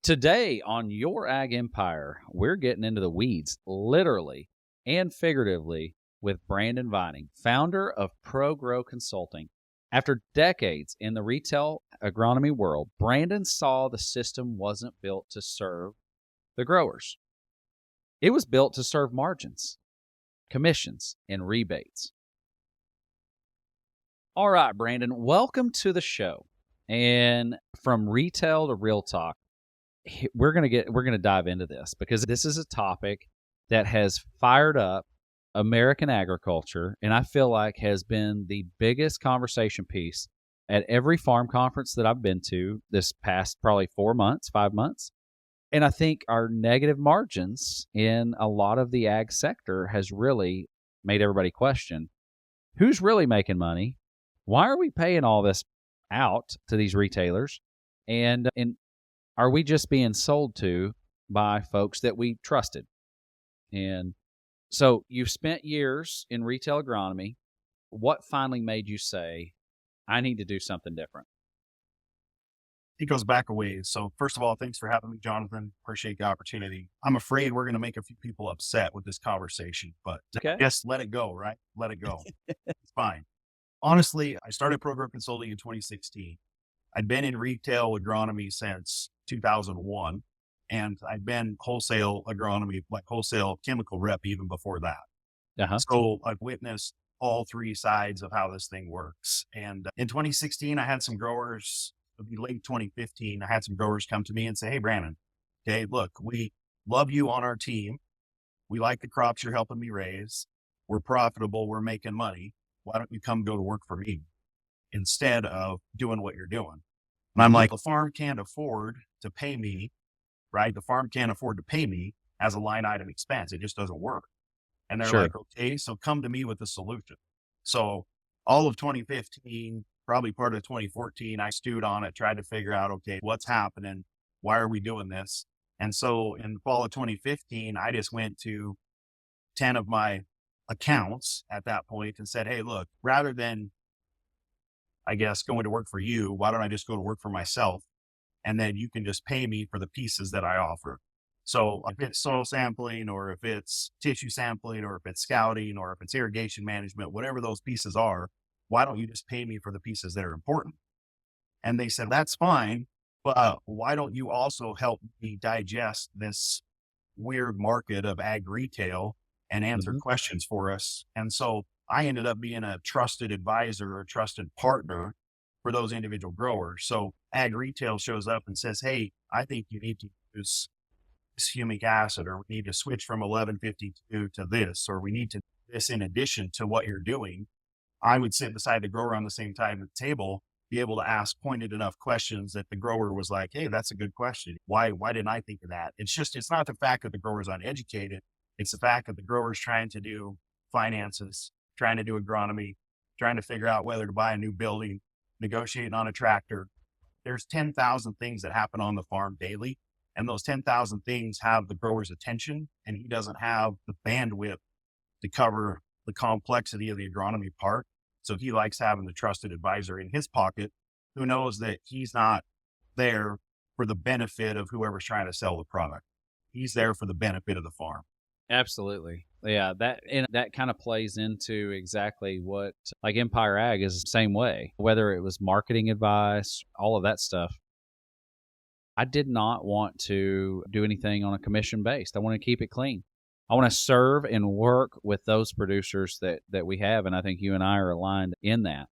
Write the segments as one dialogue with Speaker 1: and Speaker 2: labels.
Speaker 1: Today on Your Ag Empire, we're getting into the weeds, literally and figuratively, with Brandon Vining, founder of ProGrow Consulting. After decades in the retail agronomy world, Brandon saw the system wasn't built to serve the growers. It was built to serve margins, commissions, and rebates. All right, Brandon, welcome to the show. And from retail to real talk, we're going to dive into this because this is a topic that has fired up American agriculture, and I feel like has been the biggest conversation piece at every farm conference that I've been to this past probably 5 months. And I think our negative margins in a lot of the ag sector has really made everybody question who's really making money. Why are we paying all this out to these retailers? And are we just being sold to by folks that we trusted? And so you've spent years in retail agronomy. What finally made you say, I need to do something different?
Speaker 2: It goes back a ways. So first of all, thanks for having me, Jonathan. Appreciate the opportunity. I'm afraid we're going to make a few people upset with this conversation, but
Speaker 1: Okay.
Speaker 2: just let it go, right? Let it go. It's fine. Honestly, I started ProGrow Consulting in 2016. I'd been in retail agronomy since 2001, and I'd been wholesale agronomy, like wholesale chemical rep even before that.
Speaker 1: Uh-huh.
Speaker 2: So I've witnessed all three sides of how this thing works. And in 2016, I had some growers, it'd be late 2015, I had some growers come to me and say, hey, Brandon, okay, look, we love you on our team. We like the crops you're helping me raise. We're profitable. We're making money. Why don't you come go to work for me instead of doing what you're doing? And I'm like, the farm can't afford to pay me, right? The farm can't afford to pay me as a line item expense. It just doesn't work. And they're like, okay, so come to me with a solution. So all of 2015, probably part of 2014, I stewed on it, tried to figure out, okay, what's happening? Why are we doing this? And so in the fall of 2015, I just went to 10 of my accounts at that point and said, hey, look, rather than, I guess, going to work for you, why don't I just go to work for myself? And then you can just pay me for the pieces that I offer. So if it's soil sampling, or if it's tissue sampling, or if it's scouting, or if it's irrigation management, whatever those pieces are, why don't you just pay me for the pieces that are important? And they said, that's fine, but why don't you also help me digest this weird market of ag retail and answer questions for us? And so I ended up being a trusted advisor or a trusted partner for those individual growers. So ag retail shows up and says, hey, I think you need to use this humic acid, or we need to switch from 1152 to this, or we need to do this in addition to what you're doing. I would sit beside the grower on the same time at the table, be able to ask pointed enough questions that the grower was like, hey, that's a good question. Why didn't I think of that? It's not the fact that the grower's uneducated. It's the fact that the grower's trying to do finances, trying to do agronomy, trying to figure out whether to buy a new building, negotiating on a tractor. There's 10,000 things that happen on the farm daily. And those 10,000 things have the grower's attention, and he doesn't have the bandwidth to cover the complexity of the agronomy part. So he likes having the trusted advisor in his pocket who knows that he's not there for the benefit of whoever's trying to sell the product. He's there for the benefit of the farm.
Speaker 1: Absolutely. Yeah, that kind of plays into exactly what, like, Empire Ag is the same way, whether it was marketing advice, all of that stuff. I did not want to do anything on a commission based. I want to keep it clean. I want to serve and work with those producers that we have. And I think you and I are aligned in that.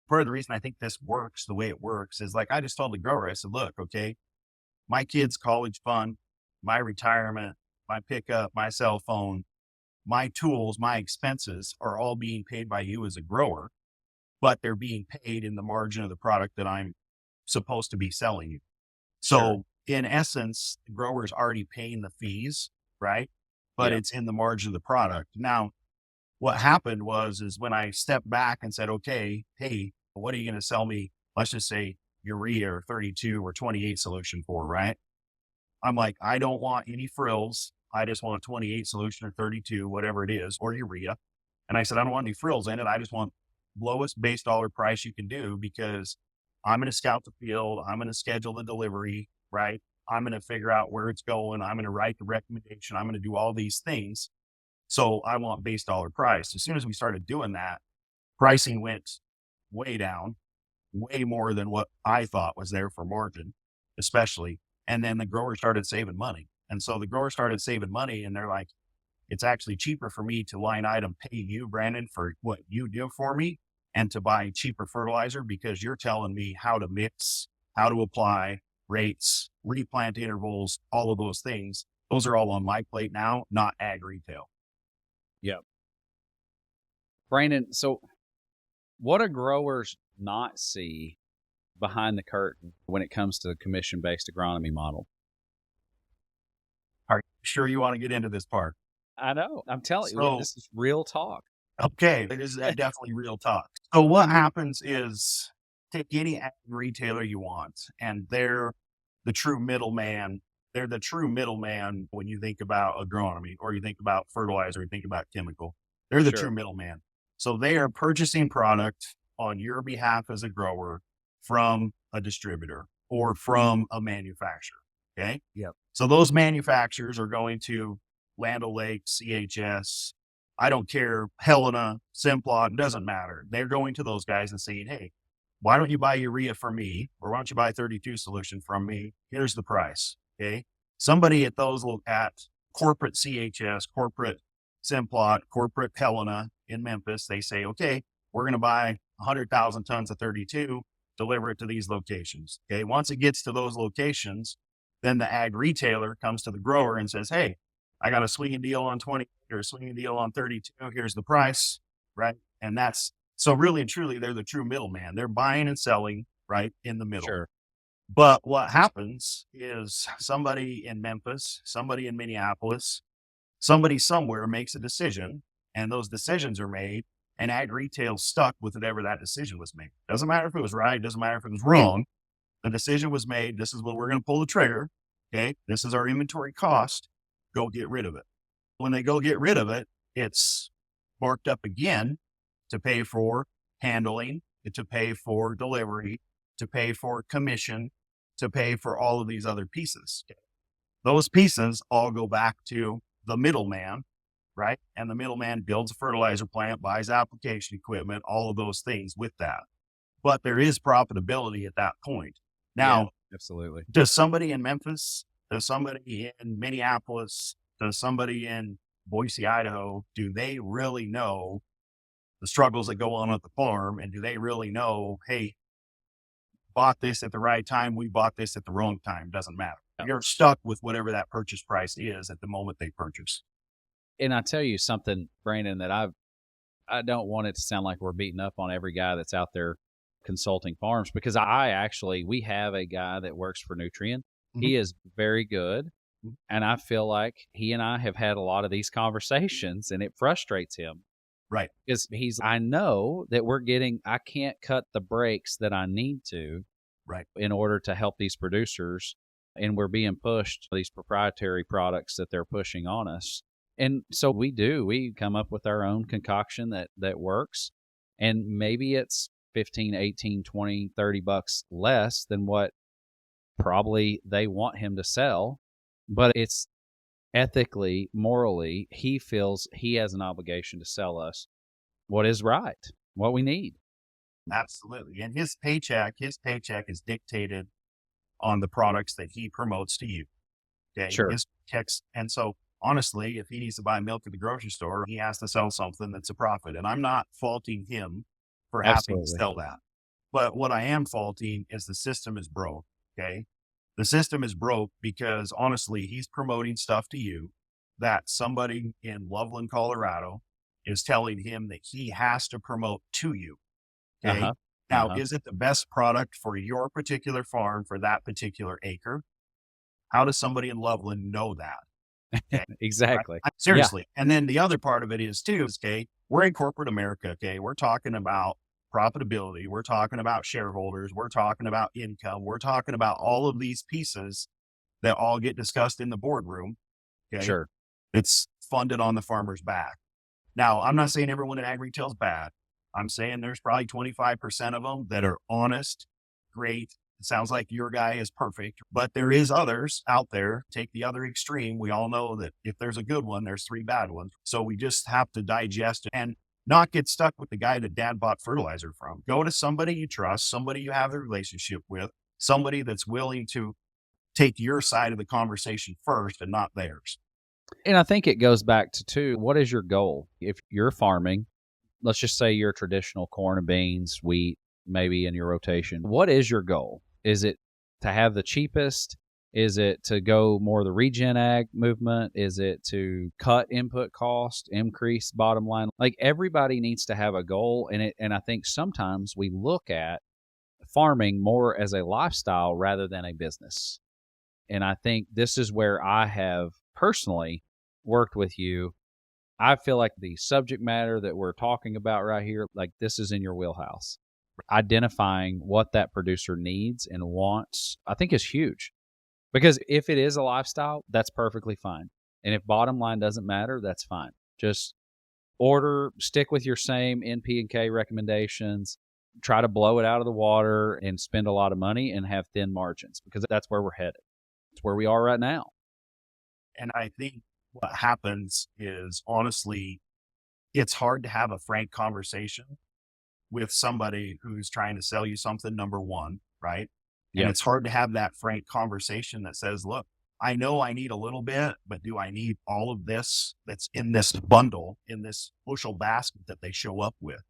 Speaker 2: Part of the reason I think this works the way it works is, like, I just told the grower, I said, look, okay, my kid's college fund, my retirement, my pickup, my cell phone, my tools, my expenses are all being paid by you as a grower, but they're being paid in the margin of the product that I'm supposed to be selling you. So in essence, the grower's already paying the fees, right? But it's in the margin of the product. Now, what happened is when I stepped back and said, okay, hey, what are you going to sell me? Let's just say urea or 32 or 28 solution for, right? I'm like, I don't want any frills. I just want a 28 solution or 32, whatever it is, or urea. And I said, I don't want any frills in it. I just want lowest base dollar price you can do, because I'm going to scout the field. I'm going to schedule the delivery, right? I'm going to figure out where it's going. I'm going to write the recommendation. I'm going to do all these things. So I want base dollar price. As soon as we started doing that, pricing went way down, way more than what I thought was there for margin, especially. And then the grower started saving money. And so the grower started saving money, and they're like, it's actually cheaper for me to line item pay you, Brandon, for what you do for me, and to buy cheaper fertilizer because you're telling me how to mix, how to apply, rates, replant intervals, all of those things. Those are all on my plate now, not ag retail.
Speaker 1: Yep. Brandon, so what do growers not see behind the curtain when it comes to the commission-based agronomy model?
Speaker 2: Are you sure you want to get into this part?
Speaker 1: I know. I'm telling you, this is real talk.
Speaker 2: Okay, it is definitely real talk. So what happens is, take any ag retailer you want, and they're the true middleman. They're the true middleman when you think about agronomy, or you think about fertilizer, or you think about chemical. They're the true middleman. So they are purchasing product on your behalf as a grower from a distributor or from a manufacturer. Okay.
Speaker 1: Yep.
Speaker 2: So those manufacturers are going to Land O'Lakes, CHS, I don't care, Helena, Simplot, doesn't matter. They're going to those guys and saying, hey, why don't you buy urea from me? Or why don't you buy 32 solution from me? Here's the price. Okay. Somebody at those at corporate CHS, corporate Simplot, corporate Helena in Memphis, they say, okay, we're going to buy 100,000 tons of 32, deliver it to these locations. Okay. Once it gets to those locations, then the ag retailer comes to the grower and says, hey, I got a swinging deal on 20 or a swinging deal on 32. Here's the price. Right. And that's, so really and truly, they're the true middleman. They're buying and selling right in the middle.
Speaker 1: Sure.
Speaker 2: But what happens is somebody in Memphis, somebody in Minneapolis, somebody somewhere makes a decision, and those decisions are made, and ag retail stuck with whatever that decision was made. Doesn't matter if it was right. Doesn't matter if it was wrong. The decision was made. This is what we're going to pull the trigger. Okay. This is our inventory cost. Go get rid of it. When they go get rid of it, it's marked up again to pay for handling, to pay for delivery, to pay for commission, to pay for all of these other pieces. Those pieces all go back to the middleman, right? And the middleman builds a fertilizer plant, buys application equipment, all of those things with that. But there is profitability at that point. Now,
Speaker 1: absolutely.
Speaker 2: Does somebody in Memphis, does somebody in Minneapolis, does somebody in Boise, Idaho, do they really know the struggles that go on at the farm? And do they really know, hey, bought this at the right time, we bought this at the wrong time? Doesn't matter. You're stuck with whatever that purchase price is at the moment they purchase.
Speaker 1: And I tell you something, Brandon, that I don't want it to sound like we're beating up on every guy that's out there consulting farms, because we have a guy that works for Nutrien. Mm-hmm. He is very good. Mm-hmm. And I feel like he and I have had a lot of these conversations, and it frustrates him.
Speaker 2: Right.
Speaker 1: Because I know that I can't cut the brakes that I need to.
Speaker 2: Right.
Speaker 1: In order to help these producers. And we're being pushed these proprietary products that they're pushing on us. And so we come up with our own concoction that works. And maybe it's 15, 18, 20, 30 bucks less than what probably they want him to sell. But it's ethically, morally, he feels he has an obligation to sell us what is right, what we need.
Speaker 2: Absolutely. And his paycheck is dictated on the products that he promotes to you. Okay.
Speaker 1: Sure.
Speaker 2: His checks. And so honestly, if he needs to buy milk at the grocery store, he has to sell something that's a profit. And I'm not faulting him for having to sell that. But what I am faulting is the system is broke. Okay. The system is broke because honestly, he's promoting stuff to you that somebody in Loveland, Colorado is telling him that he has to promote to you. Okay. Uh-huh. Now, is it the best product for your particular farm for that particular acre? How does somebody in Loveland know that? Okay.
Speaker 1: Exactly.
Speaker 2: Right? Seriously. Yeah. And then the other part of it is too, okay, we're in corporate America. Okay. We're talking about profitability. We're talking about shareholders. We're talking about income. We're talking about all of these pieces that all get discussed in the boardroom. Okay.
Speaker 1: Sure.
Speaker 2: It's funded on the farmer's back. Now, I'm not saying everyone in ag retail is bad. I'm saying there's probably 25% of them that are honest, great, It sounds like your guy is perfect, but there is others out there. Take the other extreme. We all know that if there's a good one, there's three bad ones. So we just have to digest it and not get stuck with the guy that dad bought fertilizer from. Go to somebody you trust, somebody you have a relationship with, somebody that's willing to take your side of the conversation first and not theirs.
Speaker 1: And I think it goes back to, too, what is your goal? If you're farming, let's just say you're traditional corn and beans, wheat, maybe in your rotation. What is your goal? Is it to have the cheapest? Is it to go more the regen ag movement? Is it to cut input cost, increase bottom line? Like, everybody needs to have a goal. And I think sometimes we look at farming more as a lifestyle rather than a business. And I think this is where I have personally worked with you. I feel like the subject matter that we're talking about right here, like, this is in your wheelhouse. Identifying what that producer needs and wants, I think, is huge. Because if it is a lifestyle, that's perfectly fine. And if bottom line doesn't matter, that's fine. Just stick with your same NP and K recommendations, try to blow it out of the water and spend a lot of money and have thin margins, because that's where we're headed. It's where we are right now.
Speaker 2: And I think what happens is, honestly, it's hard to have a frank conversation with somebody who's trying to sell you something, number one, right? And
Speaker 1: Yep.
Speaker 2: it's hard to have that frank conversation that says, look, I know I need a little bit, but do I need all of this that's in this bundle, in this bushel basket that they show up with,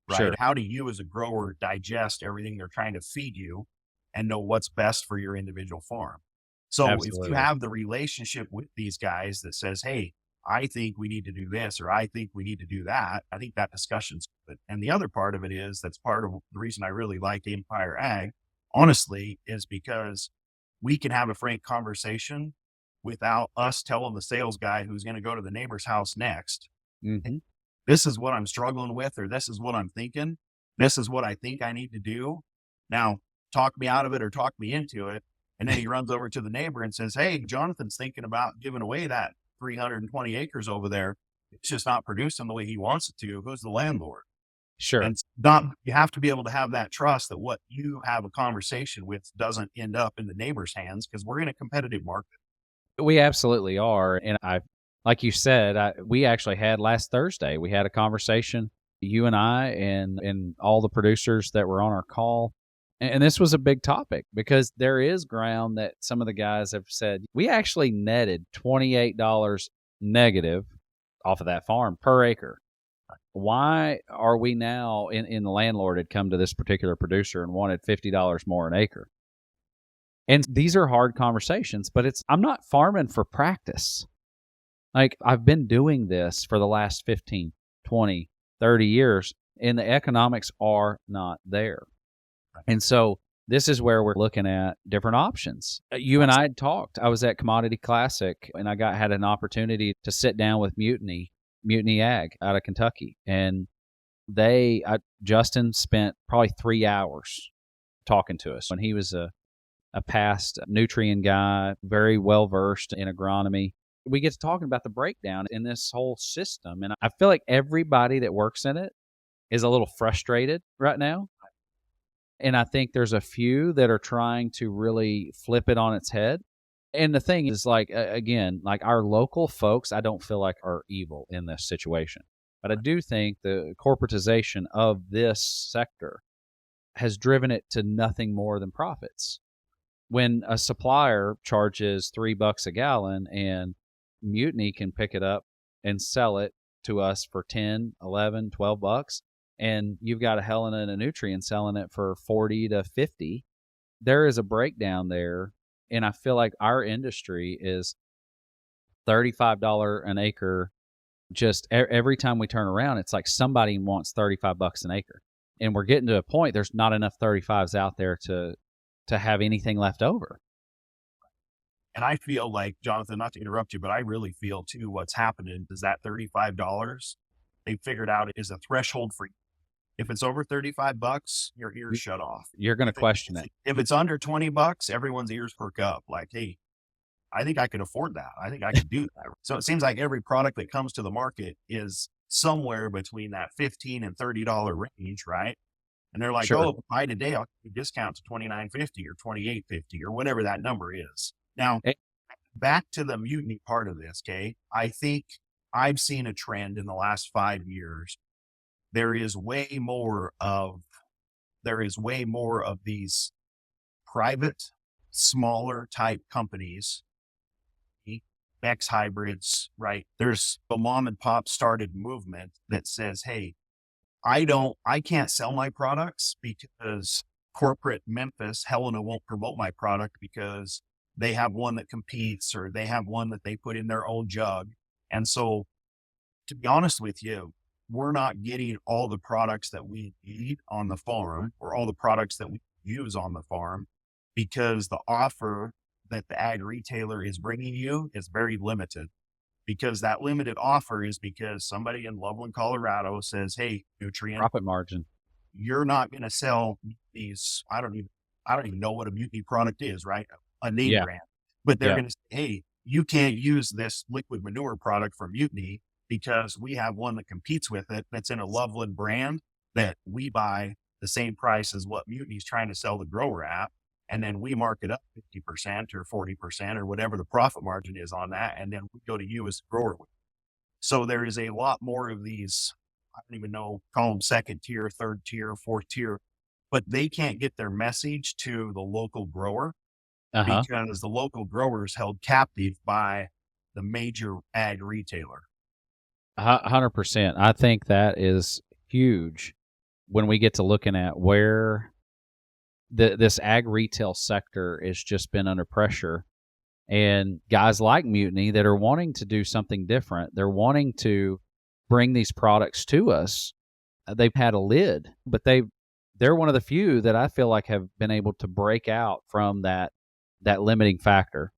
Speaker 2: right?
Speaker 1: Sure.
Speaker 2: How do you as a grower digest everything they're trying to feed you and know what's best for your individual farm? So if you
Speaker 1: Absolutely.
Speaker 2: have the relationship with these guys that says, hey, I think we need to do this, or I think we need to do that, I think that discussion's good. And the other part of it is, that's part of the reason I really like Empire Ag, honestly, is because we can have a frank conversation without us telling the sales guy who's going to go to the neighbor's house next,
Speaker 1: Hmm.
Speaker 2: this is what I'm struggling with, or this is what I'm thinking. This is what I think I need to do. Now, talk me out of it or talk me into it. And then he runs over to the neighbor and says, hey, Jonathan's thinking about giving away that 320 acres over there. It's just not producing the way he wants it to. Who's the landlord?
Speaker 1: Sure.
Speaker 2: And not, you have to be able to have that trust that what you have a conversation with doesn't end up in the neighbor's hands, because we're in a competitive market.
Speaker 1: We absolutely are. And like you said, we actually had last Thursday, we had a conversation, you and I, and all the producers that were on our call. And this was a big topic, because there is ground that some of the guys have said, we actually netted $28 negative off of that farm per acre. Why are we now in the landlord had come to this particular producer and wanted $50 more an acre? And these are hard conversations, but I'm not farming for practice. Like, I've been doing this for the last 15, 20, 30 years, and the economics are not there. And so this is where we're looking at different options. You and I had talked. I was at Commodity Classic, and I had an opportunity to sit down with Mutiny Ag out of Kentucky. And Justin spent probably 3 hours talking to us. When he was a past nutrient guy, very well versed in agronomy. We get to talking about the breakdown in this whole system. And I feel like everybody that works in it is a little frustrated right now. And I think there's a few that are trying to really flip it on its head. And the thing is, like, again, like, our local folks, I don't feel like are evil in this situation. But I do think the corporatization of this sector has driven it to nothing more than profits. When a supplier charges $3 a gallon and Mutiny can pick it up and sell it to us for 10, 11, 12 bucks, and you've got a Helena and a Nutrient selling it for 40 to 50, there is a breakdown there. And I feel like our industry is $35 an acre. Just every time we turn around, it's like somebody wants 35 bucks an acre. And we're getting to a point, there's not enough 35s out there to have anything left over.
Speaker 2: And I feel like, Jonathan, not to interrupt you, but I really feel too, what's happening is that $35 they figured out is a threshold for you. If it's over 35 bucks, your ears shut off.
Speaker 1: You're going to question it.
Speaker 2: If it's under 20 bucks, everyone's ears perk up. Like, hey, I think I could afford that. I think I could do that. So it seems like every product that comes to the market is somewhere between that $15 and $30 range, right? And they're like,
Speaker 1: Sure.
Speaker 2: oh, buy today, I'll give you a discount to $29.50 or $28.50 or whatever that number is. Now,
Speaker 1: Eh,
Speaker 2: back to the mutiny part of this, okay? I think I've seen a trend in the last 5 years. There is way more of these private, smaller type companies, X hybrids, right? There's a mom and pop started movement that says, hey, I can't sell my products because corporate Memphis, Helena won't promote my product because they have one that competes or they have one that they put in their own jug. And so, to be honest with you, we're not getting all the products that we need on the farm or all the products that we use on the farm because the offer that the ag retailer is bringing you is very limited. Because that limited offer is because somebody in Loveland, Colorado says, hey, Nutrient,
Speaker 1: Profit margin.
Speaker 2: you're not going to sell these. I don't even know what a mutiny product is, right? A name
Speaker 1: Yeah.
Speaker 2: brand, but they're
Speaker 1: Yeah.
Speaker 2: going to say, hey, you can't use this liquid manure product from Mutiny because we have one that competes with it that's in a Loveland brand that we buy the same price as what Mutiny's trying to sell the grower at. And then we mark it up 50% or 40% or whatever the profit margin is on that. And then we go to you as the grower. So there is a lot more of these, I don't even know, call them second tier, third tier, fourth tier, but they can't get their message to the local grower
Speaker 1: Uh-huh.
Speaker 2: because the local grower is held captive by the major ag retailer.
Speaker 1: 100%. I think that is huge when we get to looking at where this ag retail sector has just been under pressure. And guys like Mutiny that are wanting to do something different, they're wanting to bring these products to us. They've had a lid, but they're one of the few that I feel like have been able to break out from that limiting factor.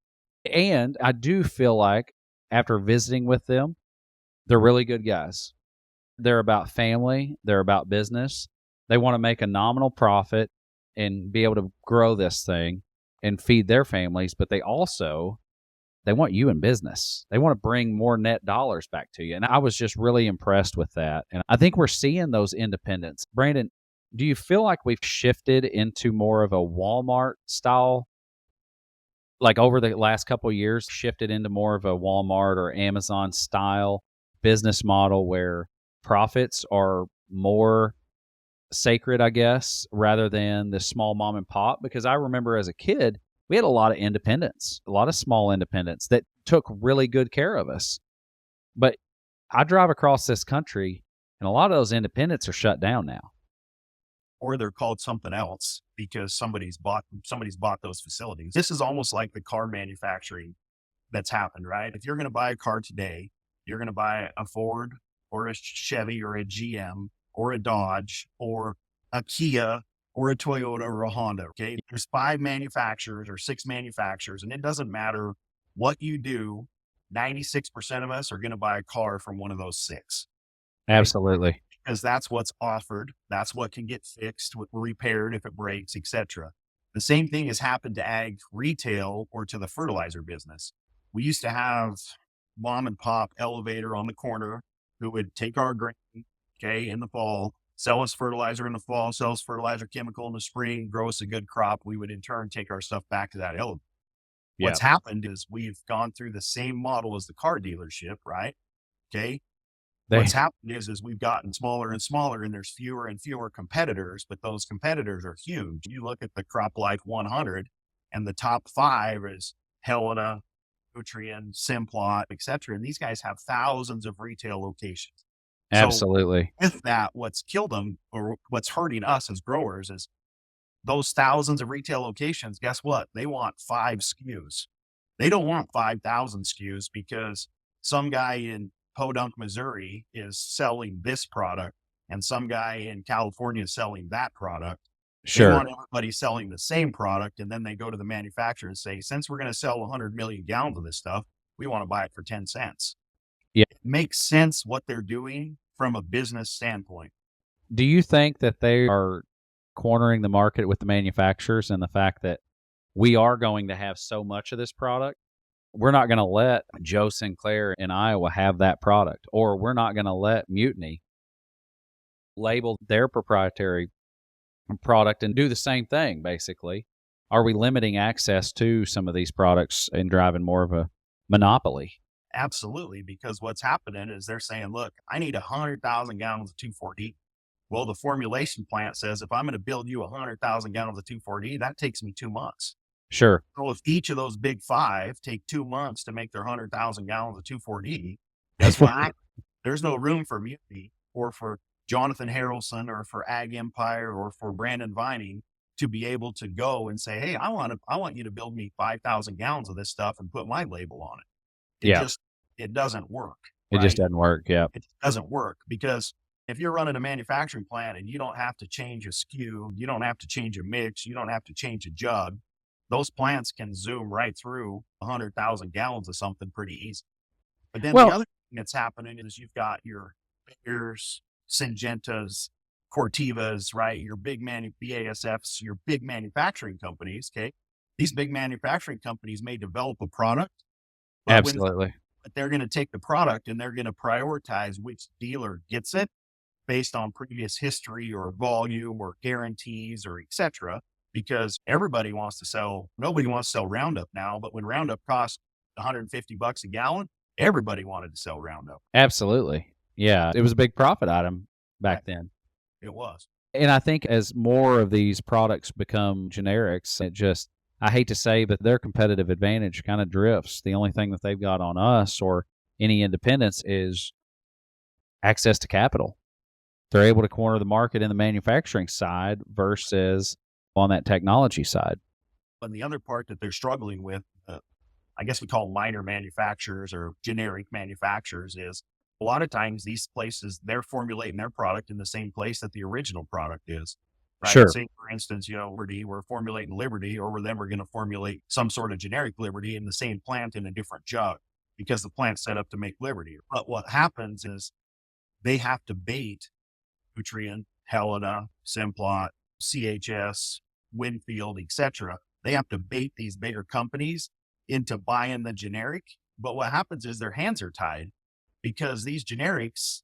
Speaker 1: And I do feel like after visiting with them, they're really good guys. They're about family, they're about business. They want to make a nominal profit and be able to grow this thing and feed their families, but they want you in business. They want to bring more net dollars back to you. And I was just really impressed with that. And I think we're seeing those independents. Brandon, do you feel like we've shifted into more of a Walmart style, like over the last couple of years, shifted into more of a Walmart or Amazon style business model where profits are more sacred, I guess, rather than the small mom and pop? Because I remember as a kid, we had a lot of independents, a lot of small independents that took really good care of us. But I drive across this country and a lot of those independents are shut down now.
Speaker 2: Or they're called something else because somebody's bought those facilities. This is almost like the car manufacturing that's happened, right? If you're going to buy a car today, you're going to buy a Ford or a Chevy or a GM or a Dodge or a Kia or a Toyota or a Honda. Okay. There's 5 manufacturers or 6 manufacturers, and it doesn't matter what you do. 96% of us are going to buy a car from one of those 6. Okay.
Speaker 1: Absolutely.
Speaker 2: Because that's what's offered. That's what can get fixed, repaired if it breaks, etc. The same thing has happened to ag retail or to the fertilizer business. We used to have mom and pop elevator on the corner who would take our grain, okay, in the fall, sell us fertilizer in the fall, sell us fertilizer chemical in the spring, grow us a good crop. We would in turn take our stuff back to that elevator.
Speaker 1: Yeah.
Speaker 2: What's happened is we've gone through the same model as the car dealership, right? Okay.
Speaker 1: They
Speaker 2: What's happened is we've gotten smaller and smaller and there's fewer and fewer competitors, but those competitors are huge. You look at the Crop Life 100 and the top 5 is Helena, Nutrien, Simplot, etc. And these guys have thousands of retail locations. So
Speaker 1: absolutely.
Speaker 2: with that, what's killed them or what's hurting us as growers is those thousands of retail locations. Guess what? They want 5 SKUs. They don't want 5,000 SKUs because some guy in Podunk, Missouri is selling this product and some guy in California is selling that product. They
Speaker 1: Sure.
Speaker 2: want everybody selling the same product. And then they go to the manufacturer and say, since we're going to sell 100 million gallons of this stuff, we want to buy it for 10 cents.
Speaker 1: Yeah.
Speaker 2: It makes sense what they're doing from a business standpoint.
Speaker 1: Do you think that they are cornering the market with the manufacturers and the fact that we are going to have so much of this product? We're not going to let Joe Sinclair in Iowa have that product, or we're not going to let Mutiny label their proprietary product and do the same thing, basically? Are we limiting access to some of these products and driving more of a monopoly?
Speaker 2: Absolutely, because what's happening is they're saying, look, I need 100,000 gallons of 2,4-D. Well, the formulation plant says if I'm going to build you 100,000 gallons of 2,4-D, that takes me 2 months.
Speaker 1: Sure.
Speaker 2: So if each of those big five take 2 months to make their 100,000 gallons of 2,4-D, guess what? There's no room for me or for Jonathon Harrelson or for Ag Empire or for Brandon Vining to be able to go and say, hey, I want you to build me 5,000 gallons of this stuff and put my label on it.
Speaker 1: Yeah.
Speaker 2: It doesn't work.
Speaker 1: It just doesn't work. Yeah.
Speaker 2: It doesn't work because if you're running a manufacturing plant and you don't have to change a SKU, you don't have to change a mix, you don't have to change a jug, those plants can zoom right through 100,000 gallons of something pretty easy. But then the other thing that's happening is you've got your Bayers, Syngentas, Cortivas, right? Your big BASFs, your big manufacturing companies. Okay. These big manufacturing companies may develop a product.
Speaker 1: Absolutely.
Speaker 2: But they're going to take the product and they're going to prioritize which dealer gets it based on previous history or volume or guarantees or et cetera, because everybody wants to sell. Nobody wants to sell Roundup now, but when Roundup cost $150 a gallon, everybody wanted to sell Roundup.
Speaker 1: Absolutely. Yeah. It was a big profit item back then.
Speaker 2: It was.
Speaker 1: And I think as more of these products become generics, I hate to say, but their competitive advantage kind of drifts. The only thing that they've got on us or any independence is access to capital. They're able to corner the market in the manufacturing side versus on that technology side.
Speaker 2: And the other part that they're struggling with, I guess we call minor manufacturers or generic manufacturers, is a lot of times these places, they're formulating their product in the same place that the original product is. Right?
Speaker 1: Sure.
Speaker 2: Say, for instance, Liberty, we're formulating Liberty, or then we're going to formulate some sort of generic Liberty in the same plant in a different jug because the plant's set up to make Liberty. But what happens is they have to bait Nutrien, Helena, Simplot, CHS, Winfield, etc. They have to bait these bigger companies into buying the generic. But what happens is their hands are tied because these generics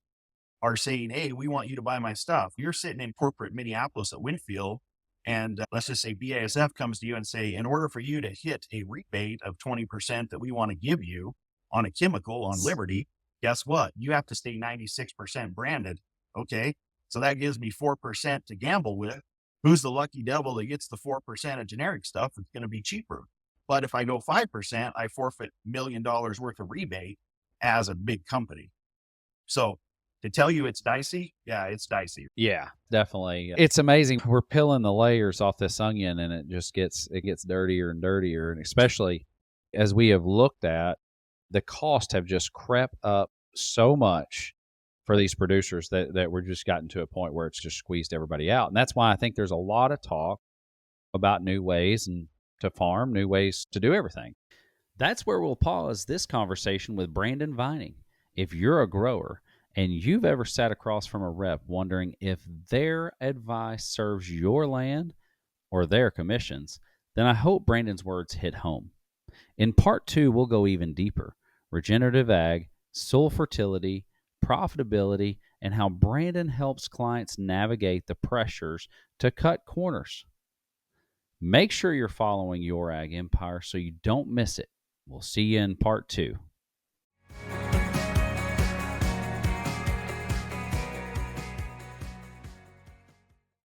Speaker 2: are saying, hey, we want you to buy my stuff. You're sitting in corporate Minneapolis at Winfield, and let's just say BASF comes to you and say, in order for you to hit a rebate of 20% that we want to give you on a chemical on Liberty, guess what? You have to stay 96% branded. Okay. So that gives me 4% to gamble with. Who's the lucky devil that gets the 4% of generic stuff? It's going to be cheaper. But if I go 5%, I forfeit $1 million worth of rebate as a big company. So to tell you it's dicey, yeah, it's dicey.
Speaker 1: Yeah, definitely. It's amazing. We're peeling the layers off this onion and it gets dirtier and dirtier. And especially as we have looked at, the costs have just crept up so much for these producers that we're just gotten to a point where it's just squeezed everybody out. And that's why I think there's a lot of talk about new ways and to farm, new ways to do everything. That's where we'll pause this conversation with Brandon Vining. If you're a grower and you've ever sat across from a rep wondering if their advice serves your land or their commissions, then I hope Brandon's words hit home. In part 2, we'll go even deeper. Regenerative ag, soil fertility, profitability, and how Brandon helps clients navigate the pressures to cut corners. Make sure you're following your ag empire so you don't miss it. We'll see you in part 2.